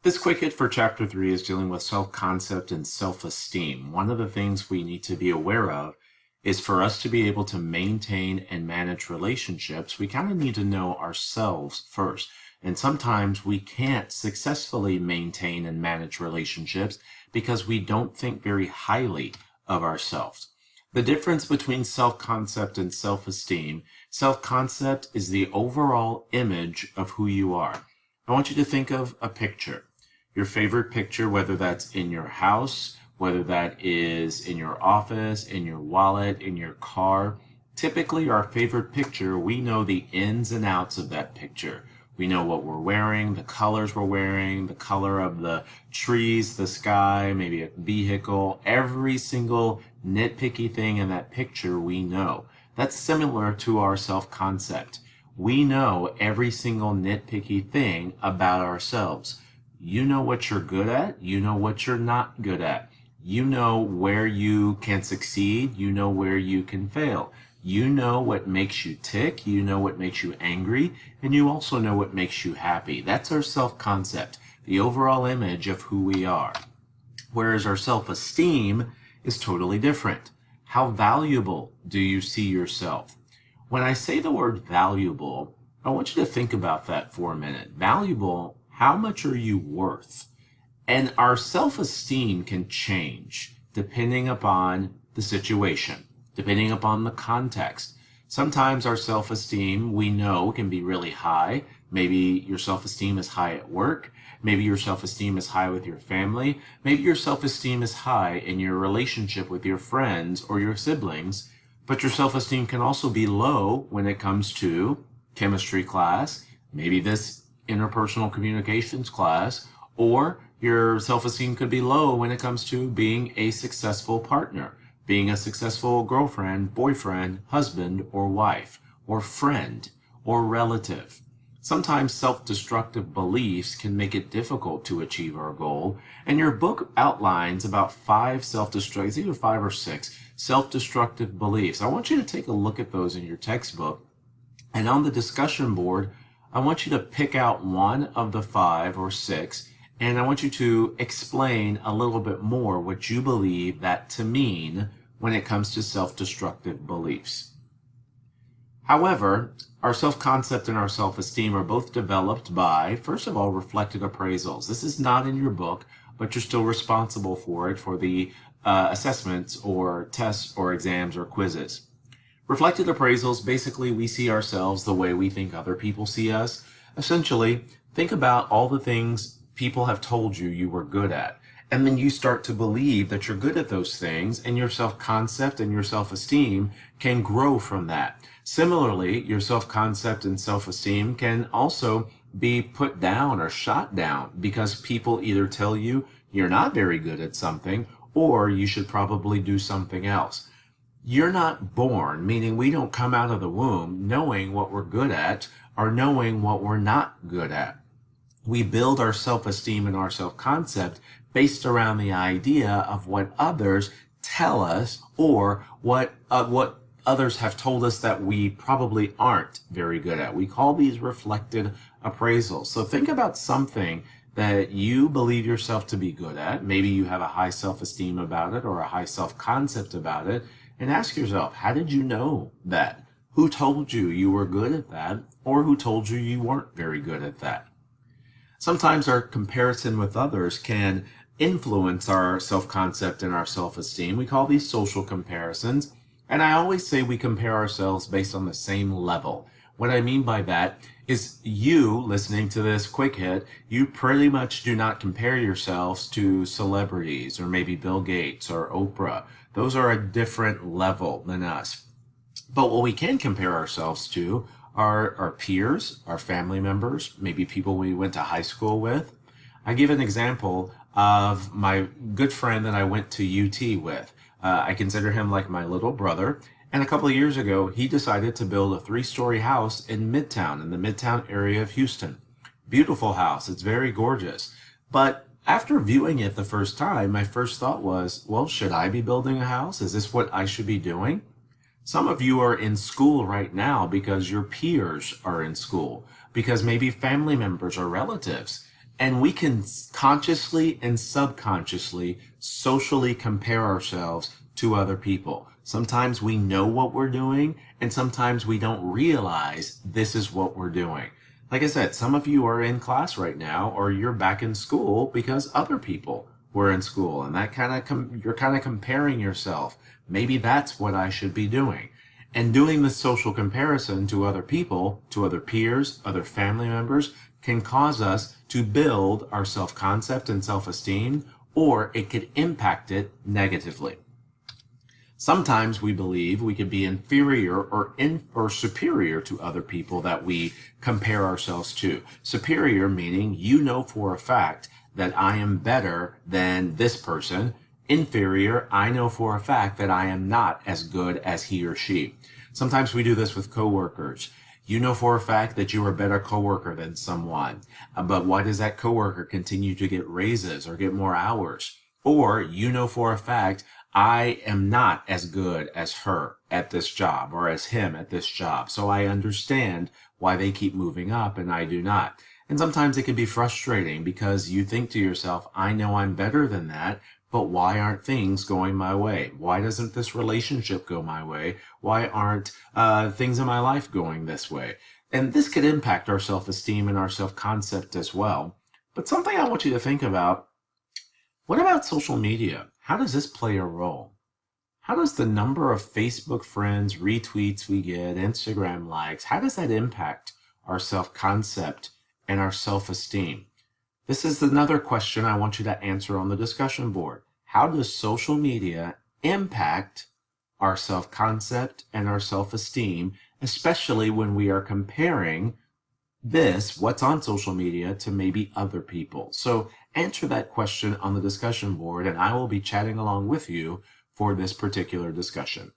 This quick hit for chapter 3 is dealing with self-concept and self-esteem. One of the things we need to be aware of is for us to be able to maintain and manage relationships, we kind of need to know ourselves first. And sometimes we can't successfully maintain and manage relationships because we don't think very highly of ourselves. The difference between self-concept and self-esteem, self-concept is the overall image of who you are. I want you to think of a picture. Your favorite picture, whether that's in your house, whether that is in your office, in your wallet, in your car. Typically, our favorite picture, we know the ins and outs of that picture. We know what we're wearing, the colors we're wearing, the color of the trees, the sky, maybe a vehicle. Every single nitpicky thing in that picture we know. That's similar to our self-concept. We know every single nitpicky thing about ourselves. You know what you're good at. You know what you're not good at. You know where you can succeed. You know where you can fail. You know what makes you tick. You know what makes you angry. And you also know what makes you happy. That's our self-concept, the overall image of who we are. Whereas our self-esteem is totally different. How valuable do you see yourself? When I say the word valuable, I want you to think about that for a minute. Valuable, how much are you worth? And our self-esteem can change depending upon the situation, depending upon the context. Sometimes our self-esteem, we know, can be really high. Maybe your self-esteem is high at work. Maybe your self-esteem is high with your family. Maybe your self-esteem is high in your relationship with your friends or your siblings. But your self-esteem can also be low when it comes to chemistry class, maybe this interpersonal communications class, or your self-esteem could be low when it comes to being a successful partner, being a successful girlfriend, boyfriend, husband, or wife, or friend, or relative. Sometimes self-destructive beliefs can make it difficult to achieve our goal, and your book outlines about 5 self-destructive, it's either 5 or 6, self-destructive beliefs. I want you to take a look at those in your textbook, and on the discussion board, I want you to pick out one of the 5 or 6, and I want you to explain a little bit more what you believe that to mean when it comes to self-destructive beliefs. However, our self-concept and our self-esteem are both developed by, first of all, reflected appraisals. This is not in your book, but you're still responsible for it, for the assessments or tests or exams or quizzes. Reflected appraisals, basically we see ourselves the way we think other people see us. Essentially, think about all the things people have told you you were good at. And then you start to believe that you're good at those things, and your self-concept and your self-esteem can grow from that. Similarly, your self-concept and self-esteem can also be put down or shot down because people either tell you you're not very good at something or you should probably do something else. You're not born, meaning we don't come out of the womb knowing what we're good at or knowing what we're not good at. We build our self-esteem and our self-concept based around the idea of what others tell us or what others have told us that we probably aren't very good at. We call these reflected appraisals. So think about something that you believe yourself to be good at. Maybe you have a high self-esteem about it or a high self-concept about it. And ask yourself, how did you know that? Who told you you were good at that, or who told you you weren't very good at that? Sometimes our comparison with others can influence our self-concept and our self-esteem. We call these social comparisons. And I always say we compare ourselves based on the same level. What I mean by that is you listening to this quick hit, you pretty much do not compare yourselves to celebrities or maybe Bill Gates or Oprah. Those are a different level than us. But what we can compare ourselves to are our peers, our family members, maybe people we went to high school with. I give an example of my good friend that I went to UT with. I consider him like my little brother. And a couple of years ago, he decided to build a 3-story house in Midtown, in the Midtown area of Houston. Beautiful house. It's very gorgeous. But after viewing it the first time, my first thought was, well, should I be building a house? Is this what I should be doing? Some of you are in school right now because your peers are in school, because maybe family members or relatives And we can consciously and subconsciously socially compare ourselves to other people. Sometimes we know what we're doing, and sometimes we don't realize this is what we're doing. Like I said, some of you are in class right now, or you're back in school because other people were in school, and that you're kind of comparing yourself. Maybe that's what I should be doing. And doing this social comparison to other people, to other peers, other family members, can cause us to build our self-concept and self-esteem, or it could impact it negatively. Sometimes we believe we could be inferior or superior to other people that we compare ourselves to. Superior meaning you know for a fact that I am better than this person. Inferior, I know for a fact that I am not as good as he or she. Sometimes we do this with coworkers. You know for a fact that you are a better coworker than someone, but why does that coworker continue to get raises or get more hours? Or you know for a fact, I am not as good as her at this job or as him at this job. So I understand why they keep moving up and I do not. And sometimes it can be frustrating because you think to yourself, I know I'm better than that, but why aren't things going my way? Why doesn't this relationship go my way? Why aren't things in my life going this way? And this could impact our self-esteem and our self-concept as well. But something I want you to think about, what about social media? How does this play a role? How does the number of Facebook friends, retweets we get, Instagram likes, how does that impact our self-concept and our self-esteem? This is another question I want you to answer on the discussion board. How does social media impact our self-concept and our self-esteem, especially when we are comparing what's on social media, to maybe other people? So answer that question on the discussion board, and I will be chatting along with you for this particular discussion.